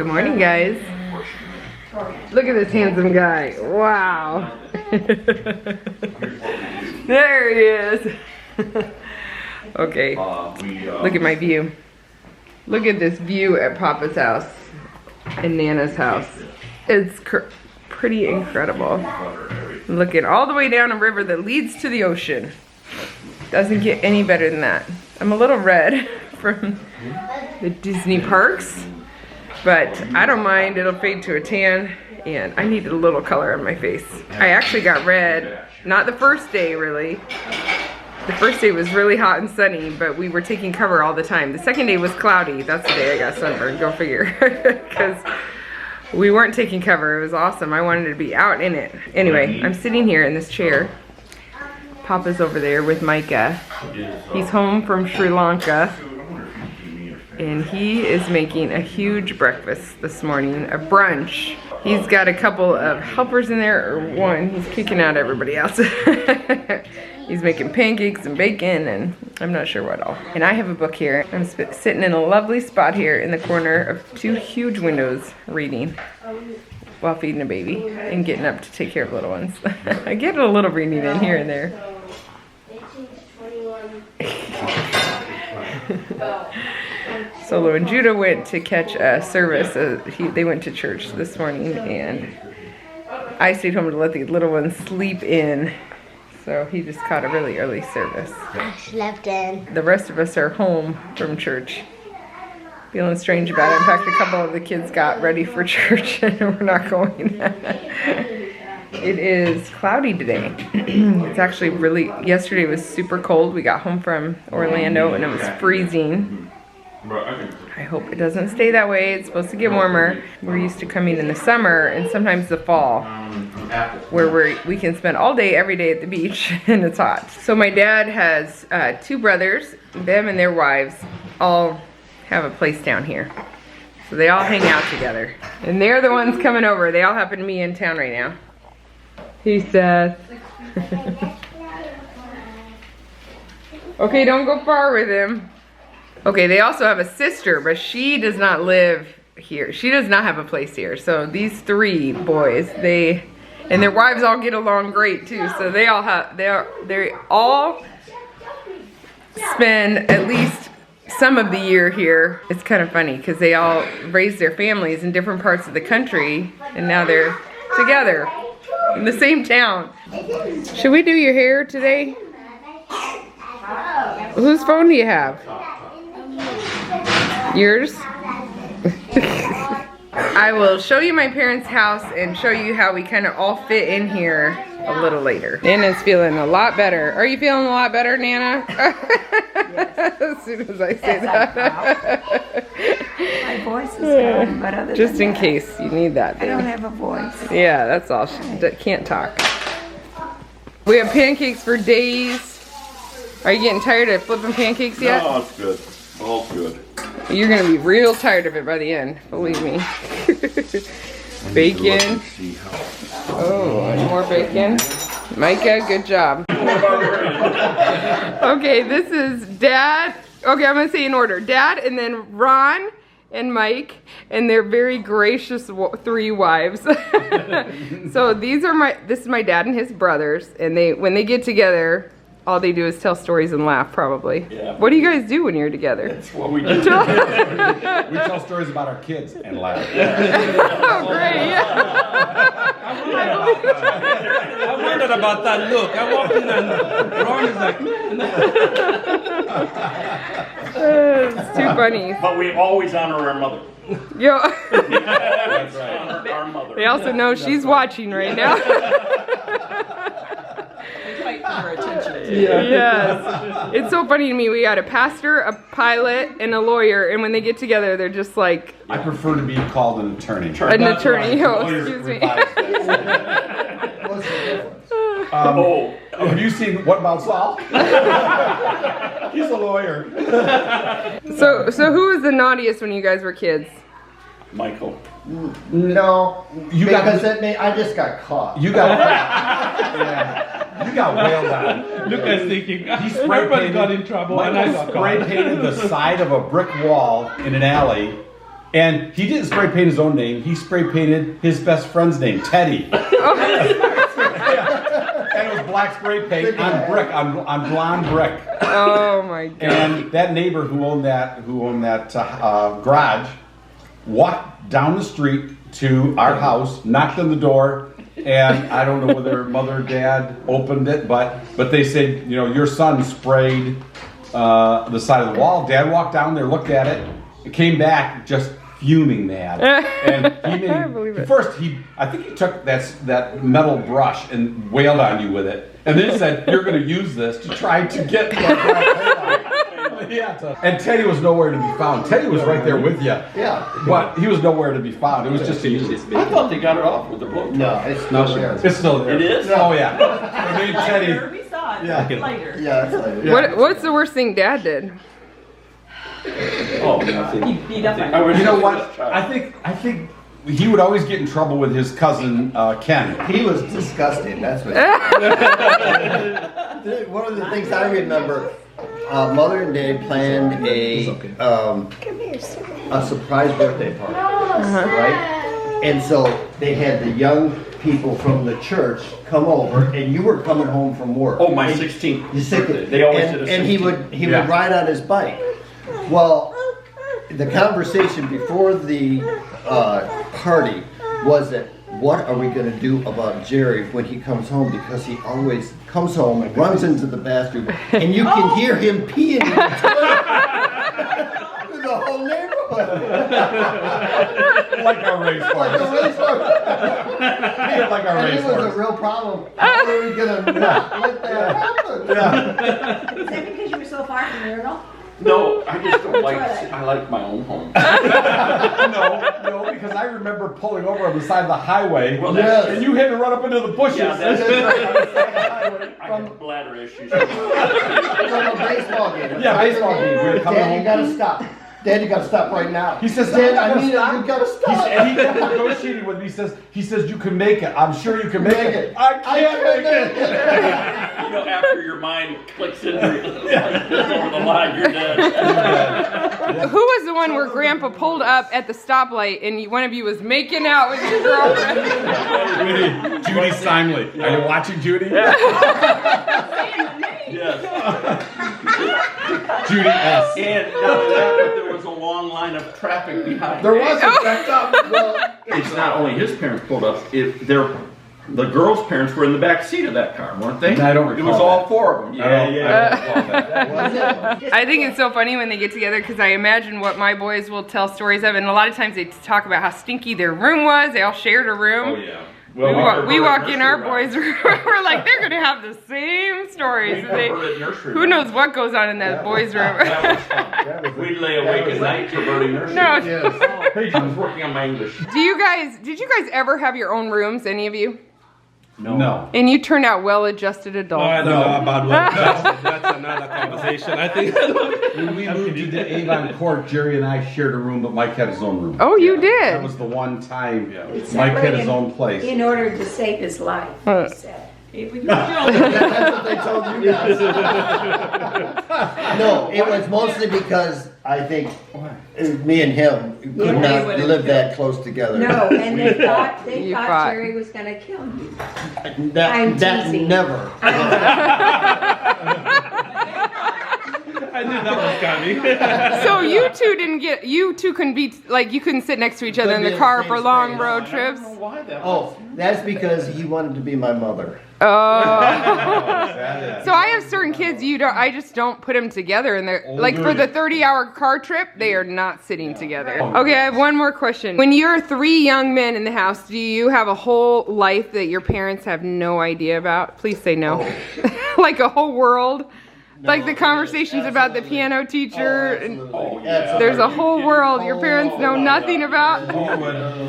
Good morning, guys. Look at this handsome guy. Wow. There he is. Okay, look at my view. Look at this view at Papa's house and Nana's house. It's pretty incredible. Looking all the way down a river that leads to the ocean. Doesn't get any better than that. I'm a little red from the Disney parks, but I don't mind. It'll fade to a tan, and I needed a little color on my face. I actually got red, not the first day really. The first day was really hot and sunny, but we were taking cover all the time. The second day was cloudy. That's the day I got sunburned, go figure. Because we weren't taking cover. It was awesome. I wanted to be out in it. Anyway, I'm sitting here in this chair. Papa's over there with Micah. He's home from Sri Lanka. And he is making a huge breakfast this morning, a brunch. He's got a couple of helpers in there, or one. He's kicking out everybody else. He's making pancakes and bacon, and I'm not sure what all. And I have a book here. I'm sitting in a lovely spot here in the corner of two huge windows reading while feeding a baby and getting up to take care of little ones. I get a little reading in here and there. Solo and Judah went to catch a service. They went to church this morning, and I stayed home to let the little ones sleep in. So he just caught a really early service. I slept in. The rest of us are home from church. Feeling strange about it. In fact, a couple of the kids got ready for church and we're not going. It is cloudy today. It's actually really, yesterday was super cold. We got home from Orlando and it was freezing. I hope it doesn't stay that way. It's supposed to get warmer. We're used to coming in the summer and sometimes the fall, where we can spend all day, every day at the beach and it's hot. So my dad has two brothers. Them and their wives all have a place down here. So they all hang out together. And they're the ones coming over. They all happen to be in town right now. Hey, Seth. Okay, don't go far with him. Okay, they also have a sister, but she does not live here. She does not have a place here. So these three boys, and their wives all get along great too. So they all spend at least some of the year here. It's kind of funny because they all raised their families in different parts of the country, and now they're together in the same town. Should we do your hair today? Whose phone do you have? Yours? I will show you my parents' house and show you how we kind of all fit in here a little later. Nana's feeling a lot better. Are you feeling a lot better, Nana? As soon as I say that. My voice is gone, but other just than in that, case you need that thing. I don't have a voice. Yeah, that's all. She can't talk. We have pancakes for days. Are you getting tired of flipping pancakes yet? No, it's good. All's good. You're gonna be real tired of it by the end, believe me. Bacon. Oh, and more bacon. Micah, good job. Okay, this is Dad. Okay, I'm gonna say in order. Dad, and then Ron and Mike, and their very gracious three wives. So this is my dad and his brothers, and when they get together, all they do is tell stories and laugh, probably. Yeah. What do you guys do when you're together? That's what we do. We tell stories about our kids and laugh. Oh, great, yeah. I wondered about that look. I walked in and Ron is like... It's too funny. But we always honor our mother. Yo. That's right. Honor our mother. They also know she's watching right now. Her attention. Yes. It's so funny to me. We got a pastor, a pilot, and a lawyer, and when they get together, they're just like... I prefer to be called an attorney. An attorney. Oh, excuse me. Have you seen What About Saul? He's a lawyer. So who was the naughtiest when you guys were kids? Michael. No, because I just got caught. You got yeah. You got wailed out. Luka's thinking, everybody got in trouble and I got spray caught. painted the side of a brick wall in an alley And he didn't spray paint his own name. He spray painted his best friend's name, Teddy. And it was black spray paint on brick, on blonde brick. Oh my god. And that neighbor who owned that garage walked down the street to our house, knocked on the door, and I don't know whether mother or dad opened it, but they said, you know, your son sprayed the side of the wall. Dad walked down there, looked at it, came back just fuming mad. And I believe it. first I think he took that metal brush and wailed on you with it, and then said, "You're going to use this to try to get." And Teddy was nowhere to be found. Teddy was right there with you. Yeah. But he was nowhere to be found. It was just I thought they got it off with the blow. No, it's still there. It's still there. It is? Oh yeah. I mean, Teddy. We saw it Yeah. later. Yeah, it's later. What's the worst thing Dad did? Oh, He beat up on I was You know what? just a child. I think he would always get in trouble with his cousin Ken. He was disgusting, that's what. One of the things I remember, Mother and Dad planned a surprise birthday party, right? And so they had the young people from the church come over, and you were coming home from work. Oh, my And 16th you said birthday. They always did a 16th. and he would ride on his bike. Well, the conversation before the party was that what are we going to do about Jerry when he comes home, because he always comes home and runs into the bathroom and you can hear him peeing in the toilet to the whole neighborhood. Like a racehorse. Like a racehorse. Like a And it was a racehorse. real problem. How are we going to not let that happen? Is that because you were so far from the urinal? No, I just don't like. I like my own home. No, because I remember pulling over on the side of the highway, Well, Yes. and you had to run up into the bushes. Yeah, that's On the side of the highway. I got bladder issues. From a baseball game. Yeah, baseball game. We were coming Dad, home. you gotta stop. Dad, you gotta stop right now. He says, Dad, "I'm not I mean, gonna you gotta stop. And he kept negotiating with me. He says, you can make it. I'm sure you can make it. I can't make it. You know, after your mind clicks into over the line, you're dead. Who was the one where Grandpa pulled up at the stoplight and one of you was making out with your girlfriend? Judy Simley. Are you watching Judy? Yes. Judy S. And there was a long line of traffic behind. There was a backed up. Well, It's not only his parents pulled up. The girls' parents were in the back seat of that car, weren't they? I don't It recall was all that. four of them. was it? I think it's so funny when they get together because I imagine what my boys will tell stories of, and a lot of times they talk about how stinky their room was. They all shared a room. Oh yeah. We walk in our boys' room. We're like, they're gonna have the same stories. Who knows what goes on in that boys' room? That was fun. We'd lay awake at night converting nursery. No. Hey, I was working on my English. Did you guys ever have your own rooms? Any of you? No. And you turned out well-adjusted Oh, I adults. don't know about what. That's another conversation. I think. When we moved to the Avon Court, Jerry and I shared a room, but Mike had his own room. Oh, you That did? was the one time It's Mike had his separated own place. in order to save his life, Huh. he said. If we were children. That's what they told you guys. No, it was mostly because I think me and him could Yeah, not they would've live that close together. No, and they thought You fought. Jerry was gonna kill you. I'm That teasing. never. I knew that was coming. So you two couldn't be, like, you couldn't sit next to each other in Couldn't be the in car the for same long space. road trips? Why that? Oh, that's because he wanted to be my mother. Oh. So I have certain kids I just don't put them together and they're like for the 30-hour car trip, they are not sitting together. Okay, I have one more question. When you're 3 young men in the house, do you have a whole life that your parents have no idea about? Please say no. Like a whole world? Like the conversations about the piano teacher and yeah. there's a whole world your parents know nothing about?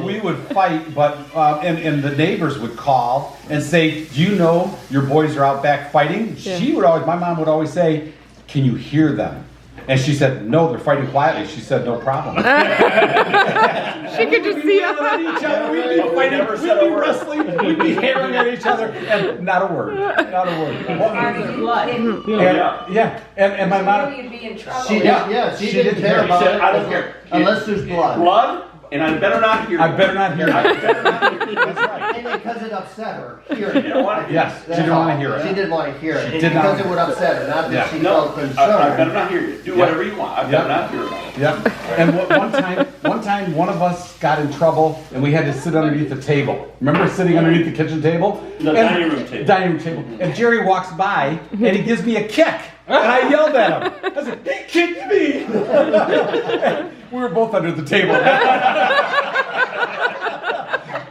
We would fight, but and the neighbors would call and say, "Do you know your boys are out back fighting?" Yeah. My mom would always say, "Can you hear them?" And she said, no, they're fighting quietly. She said, no problem. She could just see us. Each other. We'd be fighting, we'd be wrestling, we'd be hammering at each other, and not a word. Not a word. And my mom, You'd be in trouble. She didn't care about said, it. I don't care. Unless there's blood. Blood, and I better not hear it. I better not hear it. That's right. And because it upset her. Hearing it. Yes, she didn't want to hear She it. didn't want to hear it. did not. Because it would upset her, not that Yeah. she No, felt I concerned. better not hear you. Do whatever you want. I better not hear about it. Yep. And one time, one of us got in trouble, and we had to sit underneath the table. Remember sitting underneath the kitchen table? The dining room table. Dining room table. And Jerry walks by, and he gives me a kick. And I yelled at him. I said, he kicked me. We were both under the table.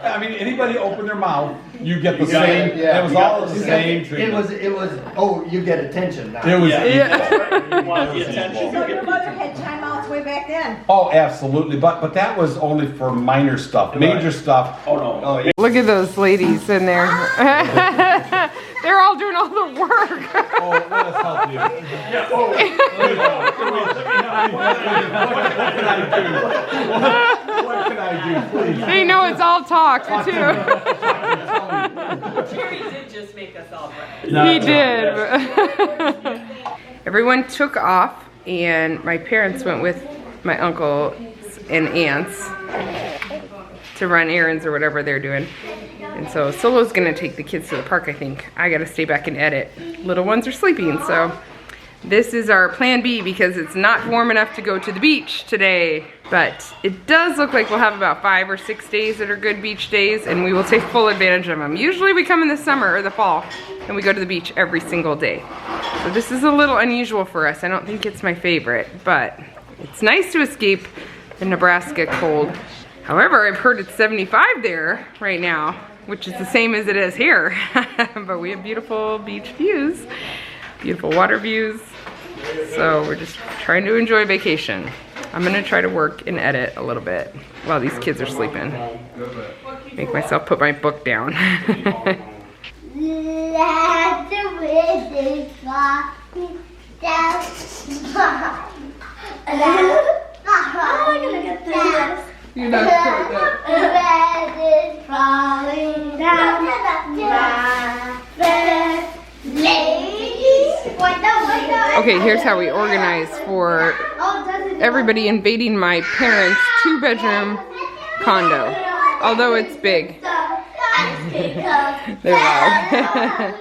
I mean, anybody open their mouth, you get the same. It was all the same treatment. It was, oh, you get attention now. It was You want the attention. So your mother had timeouts way back then. Oh, absolutely. But that was only for minor stuff. Major stuff. Oh, no. Oh, yeah. Look at those ladies in there. They're all doing all the work. Oh, let us help you. Yeah, oh, What can I do? Please. They know it's all talk too. Jerry did just make us all breakfast. He did. Everyone took off, and my parents went with my uncles and aunts to run errands or whatever they're doing. And so Solo's gonna take the kids to the park, I think. I gotta stay back and edit. Little ones are sleeping, so this is our plan B because it's not warm enough to go to the beach today. But it does look like we'll have about 5 or 6 days that are good beach days, and we will take full advantage of them. Usually we come in the summer or the fall and we go to the beach every single day. So this is a little unusual for us. I don't think it's my favorite, but it's nice to escape the Nebraska cold. However, I've heard it's 75 there right now, which is the same as it is here. But we have beautiful beach views, beautiful water views. So we're just trying to enjoy vacation. I'm gonna try to work and edit a little bit while these kids are sleeping. Make myself put my book down. You're not Okay, here's how we organize for everybody invading my parents' 2-bedroom condo. Although it's big. They're loud.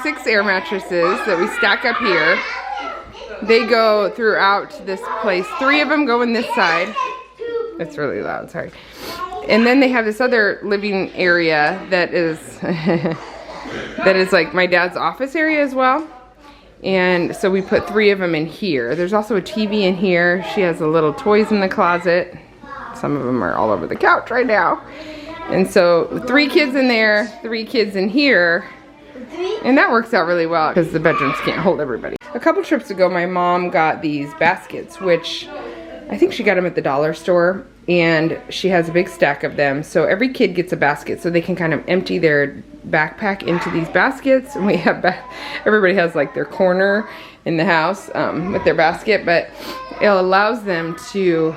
6 air mattresses that we stack up here. They go throughout this place. 3 of them go in this side. It's really loud, sorry. And then they have this other living area that is that is like my dad's office area as well. And so we put 3 of them in here. There's also a TV in here. She has a little toys in the closet. Some of them are all over the couch right now. And so 3 kids in there, 3 kids in here. And that works out really well because the bedrooms can't hold everybody. A couple trips ago, my mom got these baskets, which I think she got them at the dollar store. And she has a big stack of them. So every kid gets a basket so they can kind of empty their backpack into these baskets. And we have, everybody has like their corner in the house with their basket. But it allows them to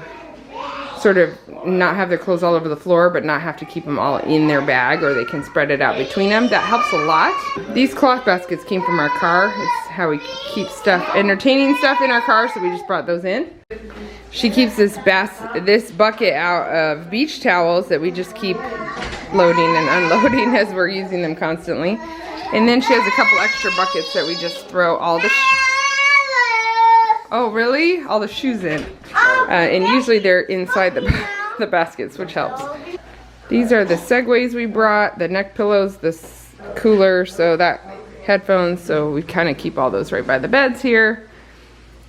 sort of not have their clothes all over the floor, but not have to keep them all in their bag, or they can spread it out between them. That helps a lot. These cloth baskets came from our car. It's how we keep stuff, entertaining stuff in our car, so we just brought those in. She keeps this bucket out of beach towels that we just keep loading and unloading as we're using them constantly. And then she has a couple extra buckets that we just throw all the oh really? All the shoes in. And usually they're inside the baskets, which helps. These are the Segways we brought, the neck pillows, the cooler, so that headphones, so we kind of keep all those right by the beds here.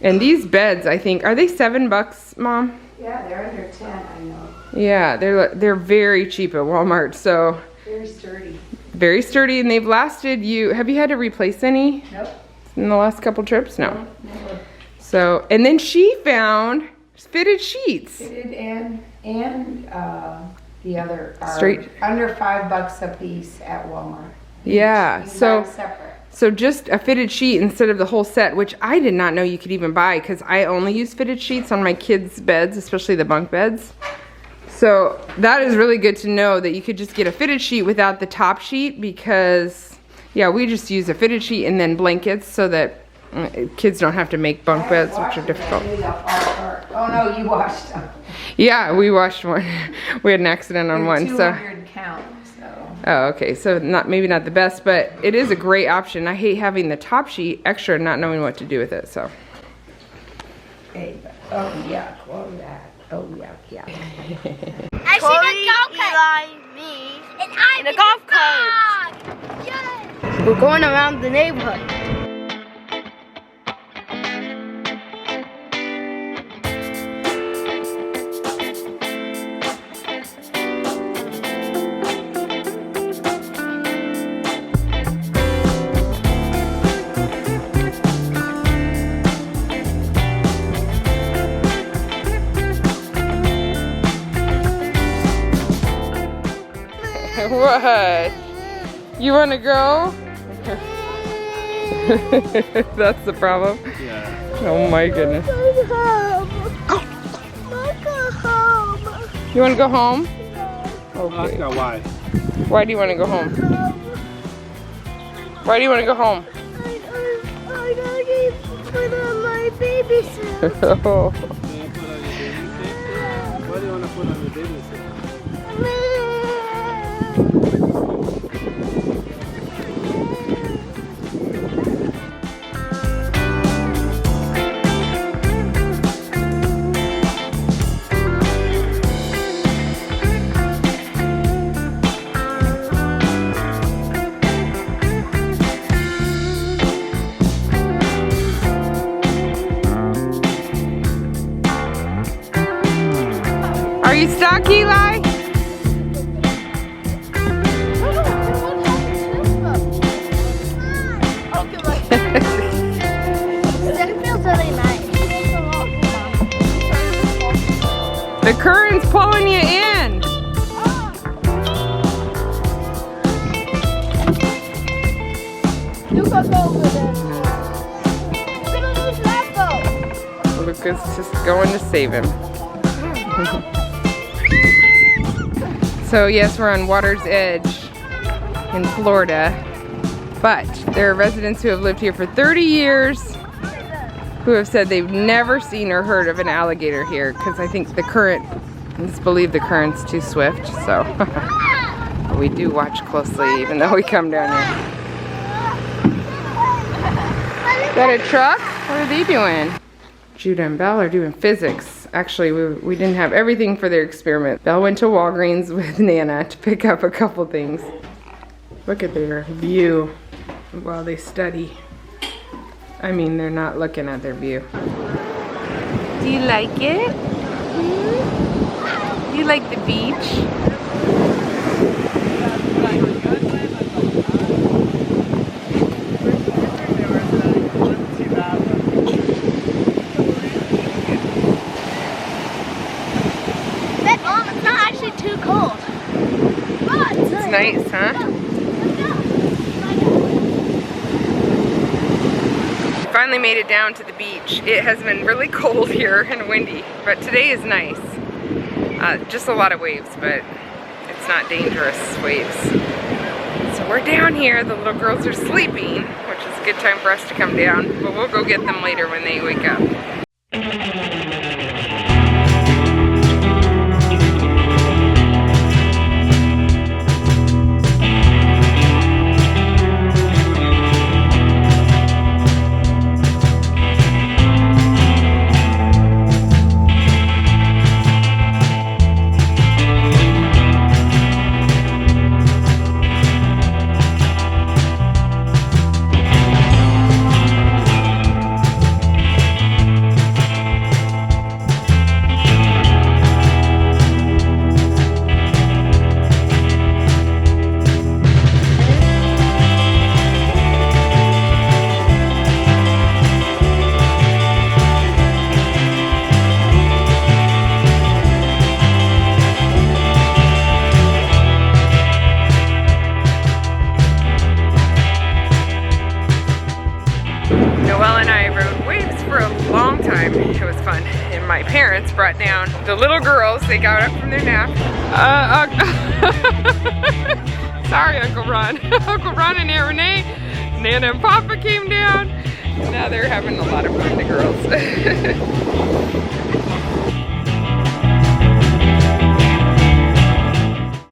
And these beds, I think, are they $7, Mom? Yeah, they're under 10, I know. Yeah, they're very cheap at Walmart, so. Very sturdy. Very sturdy, and they've lasted you, have you had to replace any? Nope. In the last couple trips? No. Never. So, and then she found fitted sheets. Fitted and the other are Straight. under $5 a piece at Walmart. Yeah, You so. buy them separate. So just a fitted sheet instead of the whole set, which I did not know you could even buy because I only use fitted sheets on my kids' beds, especially the bunk beds. So that is really good to know that you could just get a fitted sheet without the top sheet because, yeah, we just use a fitted sheet and then blankets so that kids don't have to make bunk beds, which are difficult. Oh no, you washed them. Yeah, we washed one. We had an accident on one, so. 200 count, so. Oh, okay, so maybe not the best, but it is a great option. I hate having the top sheet extra and not knowing what to do with it, so. Hey, oh yuck, oh that, oh yuck, yuck. I see the golf cart. Me. And I'm in a golf cart. Yes. We're going around the neighborhood. What? You want to go? That's the problem? Yeah. Oh my goodness. You want to go home? Okay. Why? Why do you want to go home? Why do you want to go home? I gotta put on my babysitter. Oh. What do you want to put on the babysitter? Are you stuck, Eli? The current's pulling you in. Luka, go over there. We're gonna lose Lapo. Luka's just going to save him. So yes, we're on Water's Edge in Florida, but there are residents who have lived here for 30 years who have said they've never seen or heard of an alligator here because I think the current, it's believed the current's too swift, so we do watch closely even though we come down here. Is that a truck? What are they doing? Judah and Belle are doing physics. Actually, we didn't have everything for their experiment. Belle went to Walgreens with Nana to pick up a couple things. Look at their view while they study. I mean, they're not looking at their view. Do you like it? Do you like the beach? It's not actually too cold. It's nice, huh? Finally made it down to the beach. It has been really cold here and windy, but today is nice. Just a lot of waves, but it's not dangerous waves. So we're down here. The little girls are sleeping, which is a good time for us to come down, but we'll go get them later when they wake up. fun. And my parents brought down the little girls. They got up from their nap. Sorry, Uncle Ron. Uncle Ron and Aunt Renee, Nana and Papa came down. Now they're having a lot of fun, the girls.